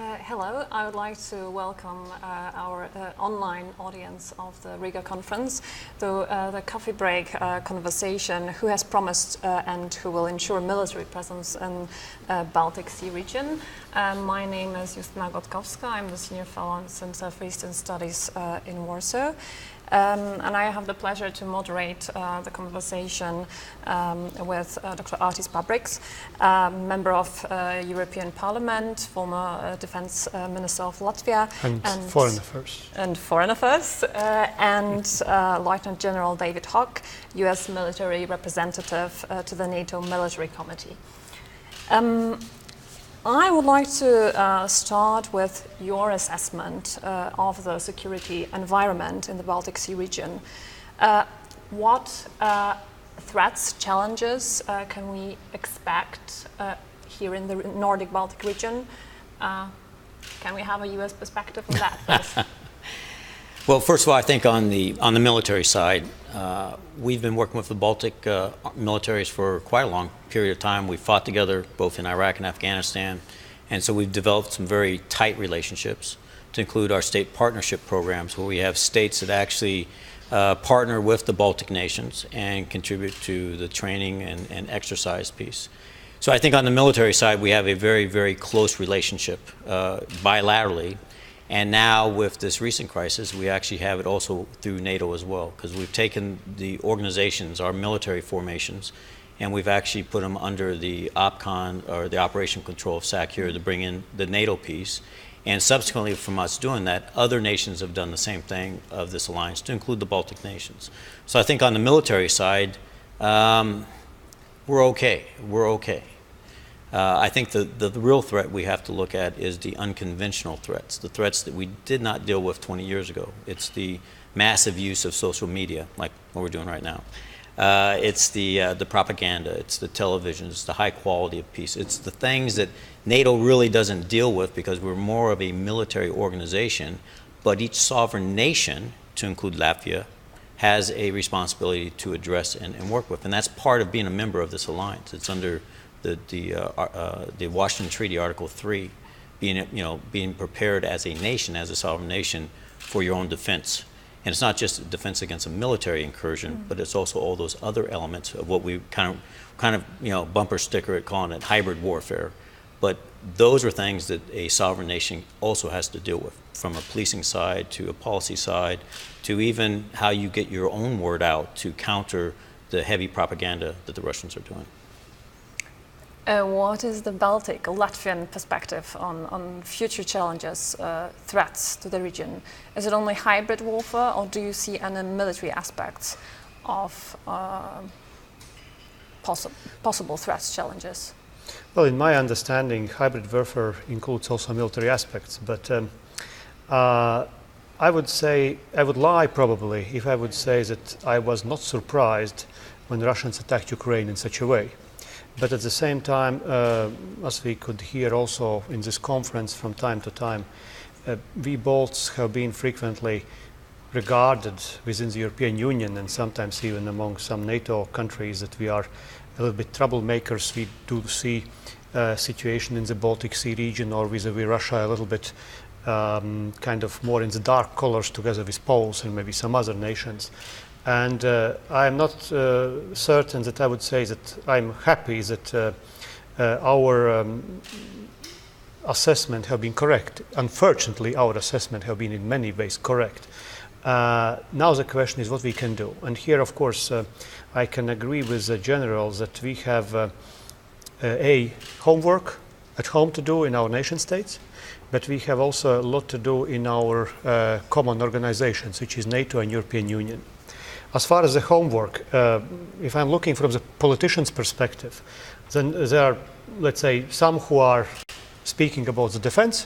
Hello, I would like to welcome our online audience of the Riga conference to the coffee break conversation, who has promised and who will ensure military presence in Baltic Sea region. My name is Justyna Gotkowska. I'm the Senior Fellow in Center for Eastern Studies in Warsaw. And I have the pleasure to moderate the conversation with Dr. Artis Pabriks, member of European Parliament, former Defense Minister of Latvia, and Foreign Affairs. And Foreign Affairs, and Lieutenant General David Hogg, U.S. military representative to the NATO Military Committee. I would like to start with your assessment of the security environment in the Baltic Sea region. What threats, challenges can we expect here in the Nordic Baltic region? Can we have a U.S. perspective on that, please? Well, first of all, I think on the military side, we've been working with the Baltic militaries for quite a long period of time. We've fought together both in Iraq and Afghanistan, and so we've developed some very tight relationships, to include our state partnership programs, where we have states that actually partner with the Baltic nations and contribute to the training and exercise piece. So I think on the military side, we have a very, very close relationship bilaterally. And now with this recent crisis, we actually have it also through NATO as well, because we've taken the organizations, our military formations, and we've actually put them under the OPCON, or the Operation Control of SAC here, to bring in the NATO piece. And subsequently from us doing that, other nations have done the same thing of this alliance, to include the Baltic nations. So I think on the military side, we're okay. We're okay. I think the real threat we have to look at is the unconventional threats, the threats that we did not deal with 20 years ago. It's the massive use of social media, like what we're doing right now. It's the propaganda, it's the television, it's the high quality of peace. It's the things that NATO really doesn't deal with, because we're more of a military organization, but each sovereign nation, to include Latvia, has a responsibility to address and work with. And that's part of being a member of this alliance. It's under the Washington Treaty, Article 3, being prepared as a nation, as a sovereign nation, for your own defense. And it's not just defense against a military incursion, but it's also all those other elements of what we kind of bumper sticker it, calling it hybrid warfare. But those are things that a sovereign nation also has to deal with, from a policing side to a policy side, to even how you get your own word out to counter the heavy propaganda that the Russians are doing. What is the Baltic, Latvian perspective on future challenges, threats to the region? Is it only hybrid warfare, or do you see any military aspects of possible threats, challenges? Well, in my understanding, hybrid warfare includes also military aspects, but I would lie probably if I would say that I was not surprised when the Russians attacked Ukraine in such a way. But at the same time, as we could hear also in this conference from time to time, we Balts have been frequently regarded within the European Union, and sometimes even among some NATO countries, that we are a little bit troublemakers. We do see situation in the Baltic Sea region, or vis-a-vis Russia, a little bit kind of more in the dark colors, together with Poles and maybe some other nations. And I am not certain that I would say that I'm happy that our assessment have been correct. Unfortunately, our assessment have been in many ways correct. Now the question is what we can do. And here, of course, I can agree with the generals that we have a homework at home to do in our nation states, but we have also a lot to do in our common organizations, which is NATO and European Union. As far as the homework, if I'm looking from the politician's perspective, then there are, let's say, some who are speaking about the defense,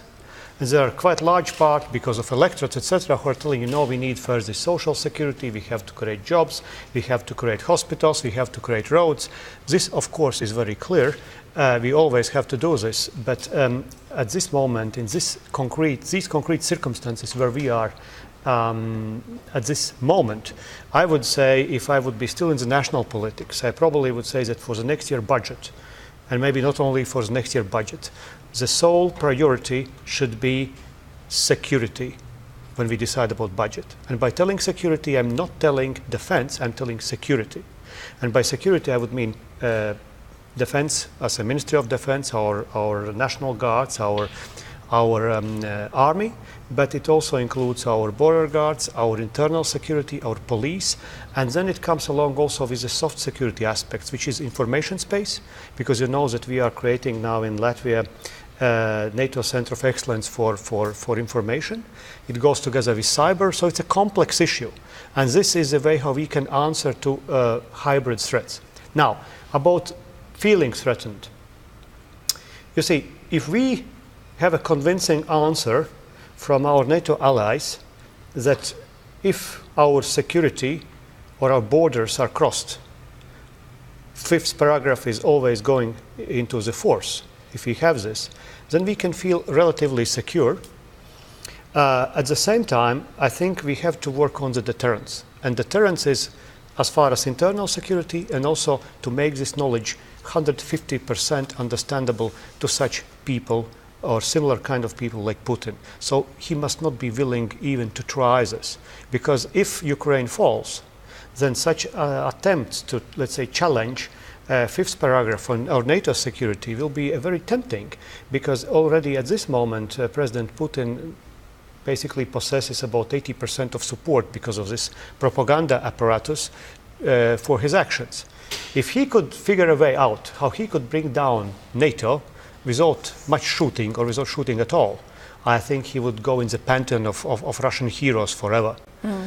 and there are quite large part, because of electorates, etc., who are telling you, no, we need first the social security, we have to create jobs, we have to create hospitals, we have to create roads. This, of course, is very clear. We always have to do this, but at this moment, in these concrete circumstances where we are, at this moment, I would say, if I would be still in the national politics, I probably would say that for the next year budget, and maybe not only for the next year budget, the sole priority should be security when we decide about budget. And by telling security, I'm not telling defense, I'm telling security. And by security, I would mean defense as a Ministry of Defense, our National Guards, our army, but it also includes our border guards, our internal security, our police, and then it comes along also with the soft security aspects, which is information space, because you know that we are creating now in Latvia NATO Center of Excellence for information. It goes together with cyber, so it's a complex issue. And this is the way how we can answer to hybrid threats. Now, about feeling threatened. You see, if we have a convincing answer from our NATO allies that if our security or our borders are crossed, fifth paragraph is always going into the force. If we have this, then we can feel relatively secure. At the same time, I think we have to work on the deterrence. And deterrence is as far as internal security, and also to make this knowledge 150% understandable to such people or similar kind of people like Putin. So he must not be willing even to try this. Because if Ukraine falls, then such attempts to, let's say, challenge fifth paragraph on our NATO security will be very tempting, because already at this moment President Putin basically possesses about 80% of support because of this propaganda apparatus for his actions. If he could figure a way out how he could bring down NATO without much shooting or without shooting at all, I think he would go in the pantheon of Russian heroes forever.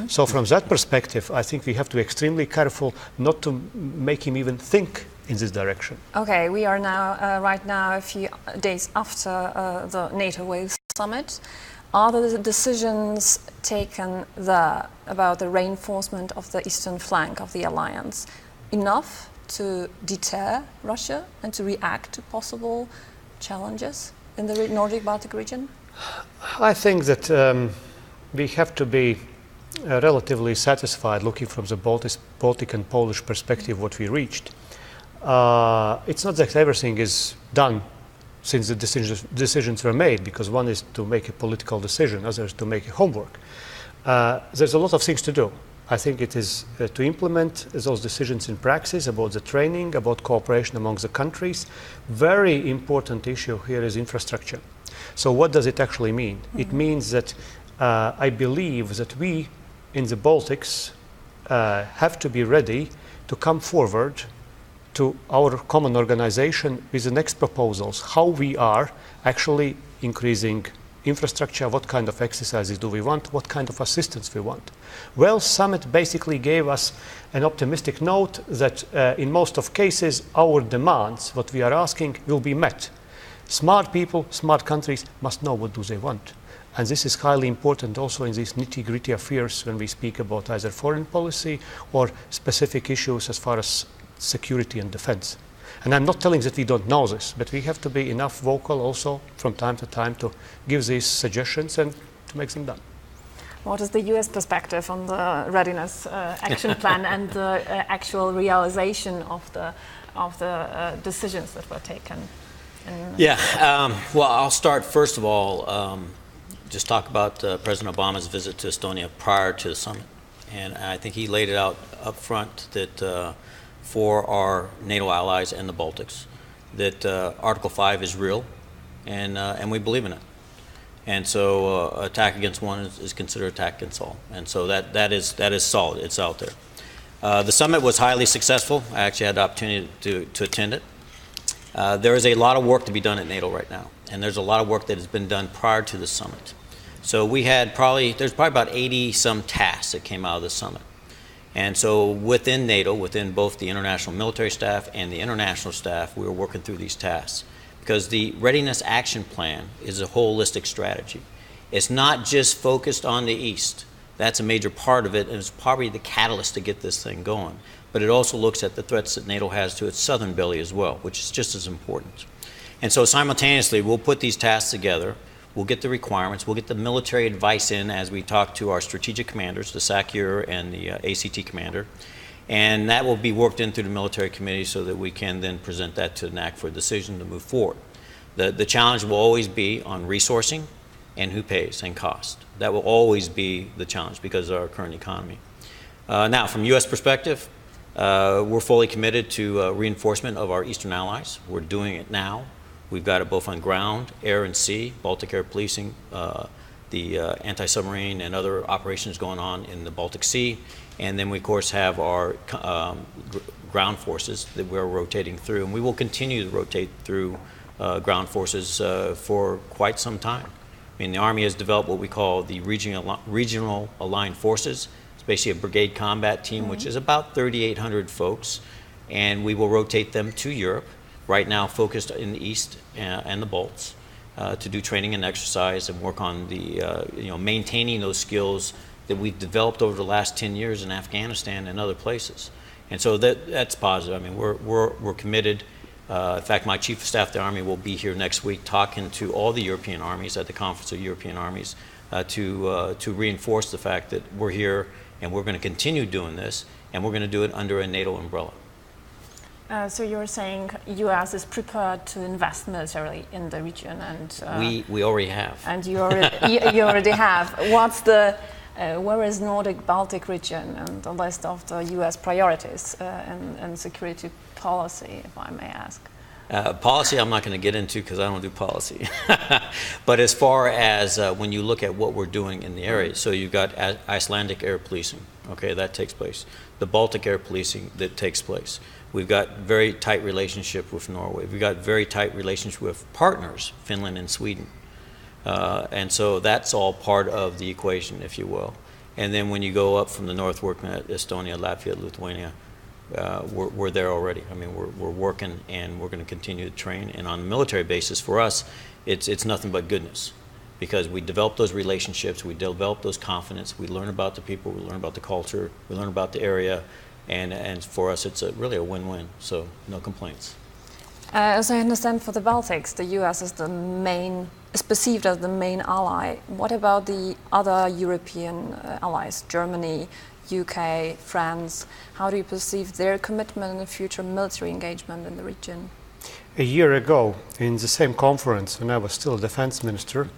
So from that perspective, I think we have to be extremely careful not to make him even think in this direction. Okay, we are now, right now, a few days after the NATO Wales summit. Are the decisions taken there about the reinforcement of the eastern flank of the alliance enough to deter Russia and to react to possible challenges in the Nordic Baltic region? I think that we have to be relatively satisfied looking from the Baltic and Polish perspective what we reached. It's not that everything is done since the decisions were made, because one is to make a political decision, other is to make a homework. There's a lot of things to do. I think it is to implement those decisions in practice, about the training, about cooperation among the countries. Very important issue here is infrastructure. So what does it actually mean? It means that I believe that we in the Baltics have to be ready to come forward to our common organization with the next proposals, how we are actually increasing infrastructure, what kind of exercises do we want, what kind of assistance we want. Well, summit basically gave us an optimistic note that in most of cases our demands, what we are asking, will be met. Smart people, smart countries must know what do they want. And this is highly important also in these nitty-gritty affairs when we speak about either foreign policy or specific issues as far as security and defense. And I'm not telling that we don't know this, but we have to be enough vocal also from time to time to give these suggestions and to make them done. What is the US perspective on the Readiness action plan and the actual realization of the decisions that were taken? Well, I'll start first of all, just talk about President Obama's visit to Estonia prior to the summit. And I think he laid it out up front that for our NATO allies and the Baltics, that Article 5 is real, and we believe in it. And so attack against one is considered attack against all. And so that is solid. It's out there. The summit was highly successful. I actually had the opportunity to attend it. There is a lot of work to be done at NATO right now, and there's a lot of work that has been done prior to the summit. So there's probably about 80 some tasks that came out of the summit. And so within NATO, within both the international military staff and the international staff, we were working through these tasks. Because the Readiness Action Plan is a holistic strategy. It's not just focused on the East. That's a major part of it, and it's probably the catalyst to get this thing going. But it also looks at the threats that NATO has to its southern belly as well, which is just as important. And so simultaneously, we'll put these tasks together. We'll get the requirements. We'll get the military advice in as we talk to our strategic commanders, the SACEUR and the ACT commander. And that will be worked in through the military committee so that we can then present that to NAC for a decision to move forward. The challenge will always be on resourcing and who pays and cost. That will always be the challenge because of our current economy. Now, from U.S. perspective, we're fully committed to reinforcement of our eastern allies. We're doing it now. We've got it both on ground, air, and sea, Baltic air policing, the anti-submarine and other operations going on in the Baltic Sea. And then we, of course, have our ground forces that we're rotating through. And we will continue to rotate through ground forces for quite some time. I mean, the Army has developed what we call the regional aligned forces. It's basically a brigade combat team, which is about 3,800 folks. And we will rotate them to Europe, right now focused in the East and the Balts, to do training and exercise and work on the, maintaining those skills that we've developed over the last 10 years in Afghanistan and other places. And so that's positive. I mean, we're committed. In fact, my Chief of Staff of the Army will be here next week talking to all the European armies at the Conference of European Armies to reinforce the fact that we're here and we're going to continue doing this, and we're going to do it under a NATO umbrella. So you're saying U.S. is prepared to invest militarily in the region, and we already have. And you already have. What's the where is Nordic Baltic region and the list of the U.S. priorities in security policy, if I may ask? Policy I'm not going to get into because I don't do policy. But as far as when you look at what we're doing in the area, so you've got Icelandic air policing, okay, that takes place. The Baltic air policing that takes place. We've got very tight relationship with Norway. We've got very tight relationship with partners, Finland and Sweden. And so that's all part of the equation, if you will. And then when you go up from the north, working at Estonia, Latvia, Lithuania, we're there already. I mean, we're working, and we're going to continue to train. And on a military basis, for us, it's nothing but goodness, because we develop those relationships, we develop those confidence, we learn about the people, we learn about the culture, we learn about the area, and for us, it's really a win-win. So no complaints. As I understand, for the Baltics, the U.S. is perceived as the main ally. What about the other European allies, Germany, UK, France? How do you perceive their commitment in the future military engagement in the region? A year ago, in the same conference, when I was still a defense minister,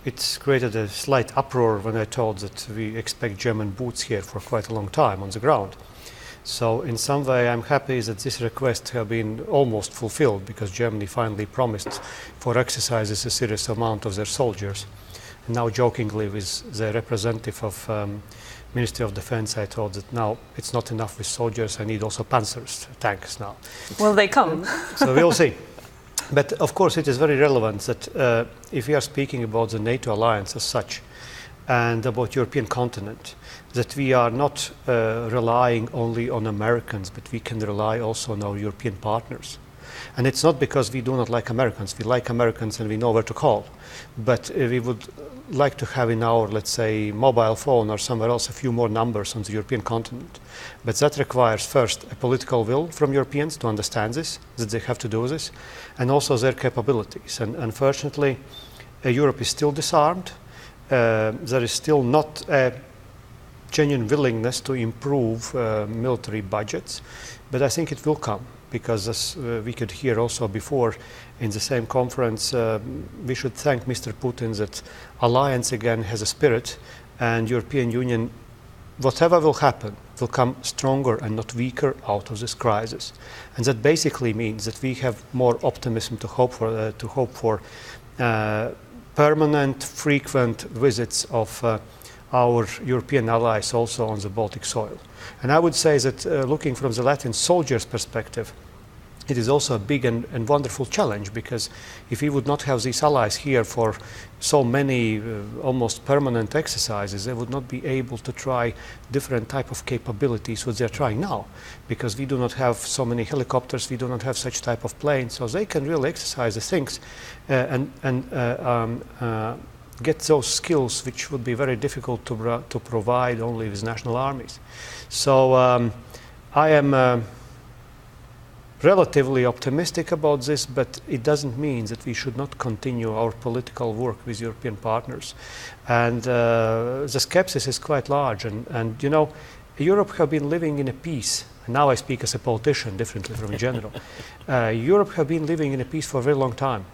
it's created a slight uproar when I told that we expect German boots here for quite a long time on the ground. So in some way I'm happy that this request have been almost fulfilled, because Germany finally promised for exercises a serious amount of their soldiers. And now jokingly with the representative of Ministry of Defense, I told that now it's not enough with soldiers, I need also Panzers, tanks now. Will they come? So we'll see. But of course it is very relevant that if we are speaking about the NATO alliance as such and about European continent, that we are not relying only on Americans, but we can rely also on our European partners. And it's not because we do not like Americans. We like Americans and we know where to call. But we would like to have in our, let's say, mobile phone or somewhere else a few more numbers on the European continent. But that requires first a political will from Europeans to understand this, that they have to do this, and also their capabilities. And unfortunately, Europe is still disarmed. There is still not a genuine willingness to improve military budgets, but I think it will come, because as we could hear also before in the same conference, we should thank Mr. Putin that alliance again has a spirit, and European Union, whatever will happen, will come stronger and not weaker out of this crisis. And that basically means that we have more optimism to hope for permanent, frequent visits of our European allies also on the Baltic soil. And I would say that looking from the Latvian soldiers' perspective, it is also a big and wonderful challenge, because if we would not have these allies here for so many almost permanent exercises, they would not be able to try different type of capabilities what they're trying now, because we do not have so many helicopters, we do not have such type of planes, so they can really exercise the things and get those skills which would be very difficult to provide only with national armies. So I am relatively optimistic about this, but it doesn't mean that we should not continue our political work with European partners. And the skepsis is quite large, and you know, Europe have been living in a peace. Now I speak as a politician, differently from a general. Europe have been living in a peace for a very long time.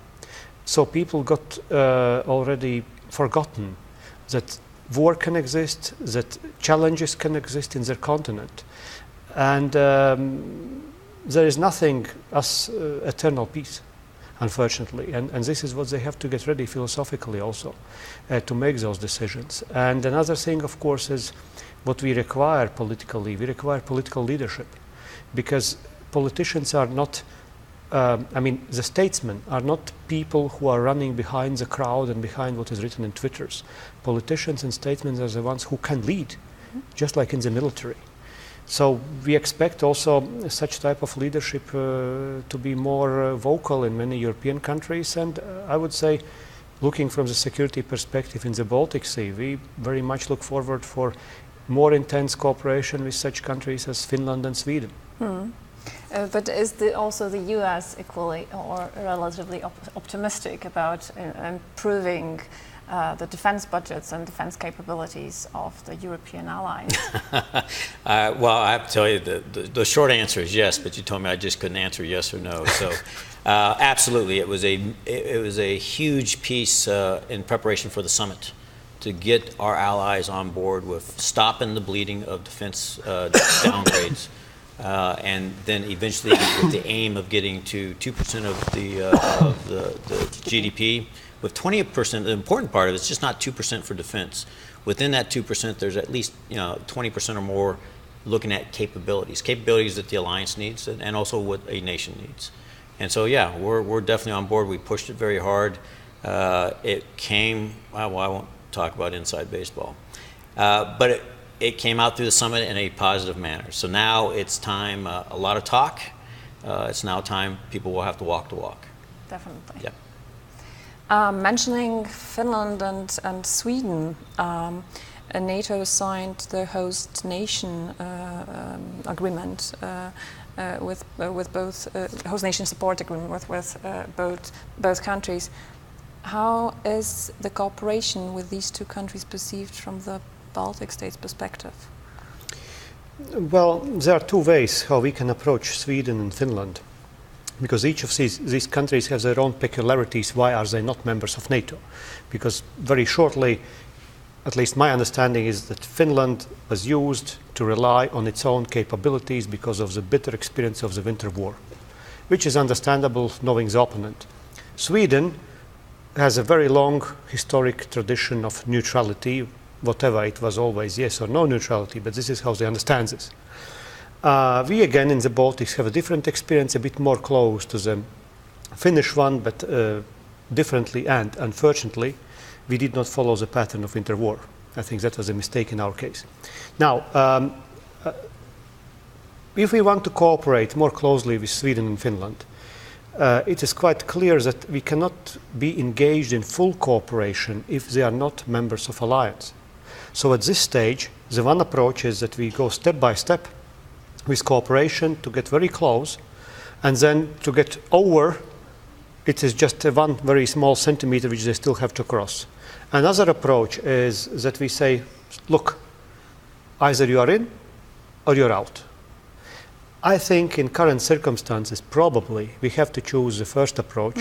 So people got already forgotten that war can exist, that challenges can exist in their continent. And there is nothing as eternal peace, unfortunately. And this is what they have to get ready philosophically also, to make those decisions. And another thing, of course, is what we require politically. We require political leadership, because politicians are not, the statesmen are not people who are running behind the crowd and behind what is written in Twitters. Politicians and statesmen are the ones who can lead, just like in the military. So we expect also such type of leadership to be more vocal in many European countries. And I would say, looking from the security perspective in the Baltic Sea, we very much look forward for more intense cooperation with such countries as Finland and Sweden. But is also the US equally or relatively optimistic about improving the defense budgets and defense capabilities of the European allies? Well, I have to tell you, the short answer is yes, but you told me I just couldn't answer yes or no. So absolutely, it was a huge piece in preparation for the summit to get our allies on board with stopping the bleeding of defense downgrades. And then eventually with the aim of getting to 2% of the GDP. With 20%, the important part of it is just not 2% for defense. Within that 2%, there's at least 20% or more looking at capabilities that the alliance needs, and also what a nation needs. And so, yeah, we're definitely on board. We pushed it very hard. It came. Well, I won't talk about inside baseball, but it came out through the summit in a positive manner. So now it's time. A lot of talk. It's now time people will have to walk the walk. Definitely. Yeah. Mentioning Finland and Sweden, NATO signed the host nation agreement with both host nation support agreement with both countries. How is the cooperation with these two countries perceived from the Baltic states' perspective? Well, there are two ways how we can approach Sweden and Finland, because each of these countries has their own peculiarities. Why are they not members of NATO? Because very shortly, at least my understanding is that Finland was used to rely on its own capabilities because of the bitter experience of the Winter War, which is understandable knowing the opponent. Sweden has a very long historic tradition of neutrality, whatever it was, always yes or no neutrality, but this is how they understand this. We again in the Baltics have a different experience, a bit more close to the Finnish one, but differently, and unfortunately we did not follow the pattern of Winter War. I think that was a mistake in our case. Now, if we want to cooperate more closely with Sweden and Finland, it is quite clear that we cannot be engaged in full cooperation if they are not members of alliance. So at this stage, the one approach is that we go step by step with cooperation to get very close, and then to get over, it is just one very small centimeter which they still have to cross. Another approach is that we say, look, either you are in or you're out. I think in current circumstances, probably we have to choose the first approach,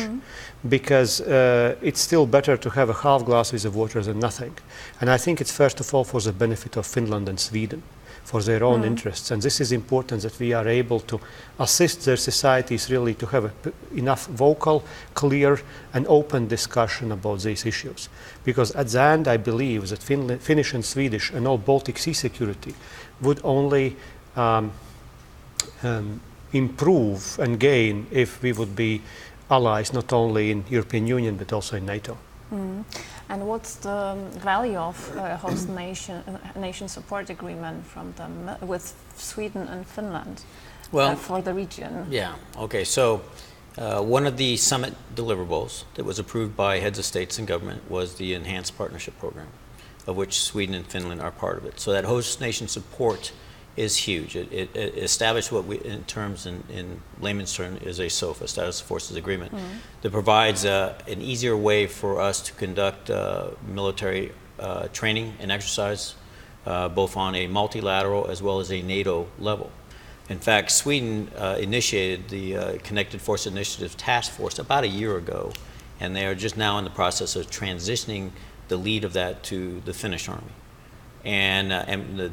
because it's still better to have a half glass with the water than nothing. And I think it's first of all for the benefit of Finland and Sweden, for their own interests. And this is important, that we are able to assist their societies really to have enough vocal, clear and open discussion about these issues. Because at the end, I believe that Finnish and Swedish and all Baltic Sea security would only improve and gain if we would be allies not only in European Union but also in NATO. And what's the value of host nation support agreement with Sweden and Finland for the region? Yeah. Okay. So one of the summit deliverables that was approved by heads of states and government was the enhanced partnership program, of which Sweden and Finland are part of it. So that host nation support is huge. It established what we, in layman's term, is a SOFA, Status of Forces Agreement, that provides an easier way for us to conduct military training and exercise both on a multilateral as well as a NATO level. In fact, Sweden initiated the Connected Force Initiative Task Force about a year ago, and they are just now in the process of transitioning the lead of that to the Finnish Army. And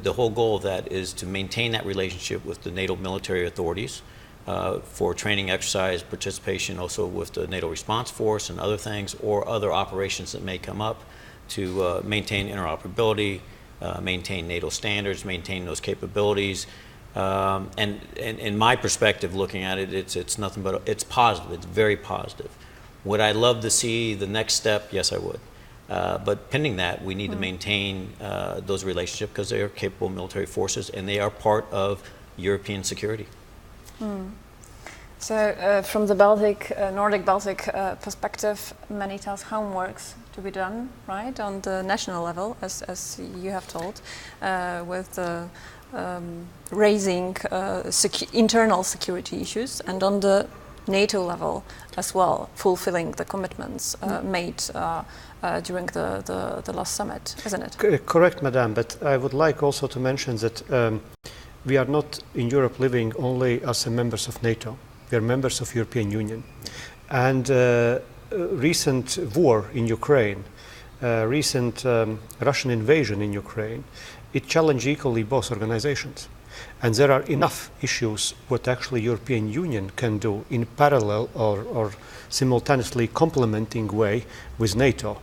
the whole goal of that is to maintain that relationship with the NATO military authorities for training, exercise, participation also with the NATO response force and other things, or other operations that may come up, to maintain interoperability, maintain NATO standards, maintain those capabilities. And in my perspective, looking at it, it's nothing but, it's positive, it's very positive. Would I love to see the next step? Yes, I would. But pending that, we need to maintain those relationships, because they are capable military forces and they are part of European security. So from the Baltic, Nordic Baltic perspective, many task homeworks to be done, right, on the national level, as you have told, with the raising internal security issues, and on the NATO level as well, fulfilling the commitments made during the last summit, isn't it? Correct, Madam, but I would like also to mention that we are not in Europe living only as members of NATO. We are members of European Union. And recent war in Ukraine, recent Russian invasion in Ukraine, it challenged equally both organizations. And there are enough issues what actually European Union can do in parallel or simultaneously complementing way with NATO,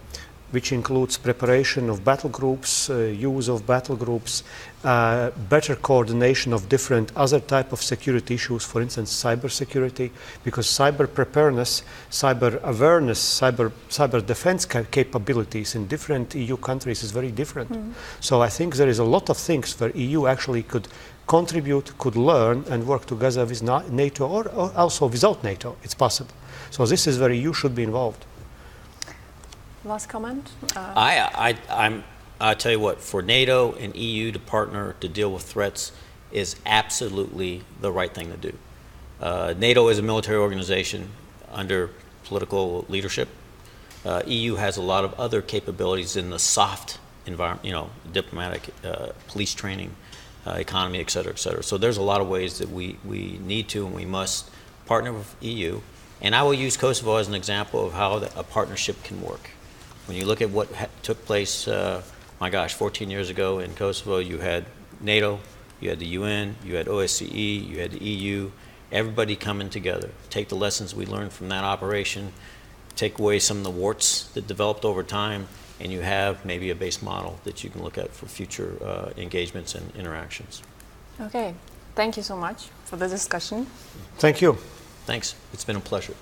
which includes preparation of battle groups, use of battle groups, better coordination of different other type of security issues, for instance, cyber security, because cyber preparedness, cyber awareness, cyber defense capabilities in different EU countries is very different. So I think there is a lot of things where EU actually could contribute, could learn and work together with NATO, or also without NATO, it's possible. So this is where EU should be involved. Last comment? I'll tell you what, for NATO and EU to partner to deal with threats is absolutely the right thing to do. NATO is a military organization under political leadership. EU has a lot of other capabilities in the soft environment, you know, diplomatic, police training, economy, et cetera, et cetera. So there's a lot of ways that we need to and we must partner with EU. And I will use Kosovo as an example of how a partnership can work. When you look at what took place, my gosh, 14 years ago in Kosovo, you had NATO, you had the UN, you had OSCE, you had the EU, everybody coming together. Take the lessons we learned from that operation, take away some of the warts that developed over time, and you have maybe a base model that you can look at for future engagements and interactions. Okay, thank you so much for the discussion. Thank you. Thanks, it's been a pleasure.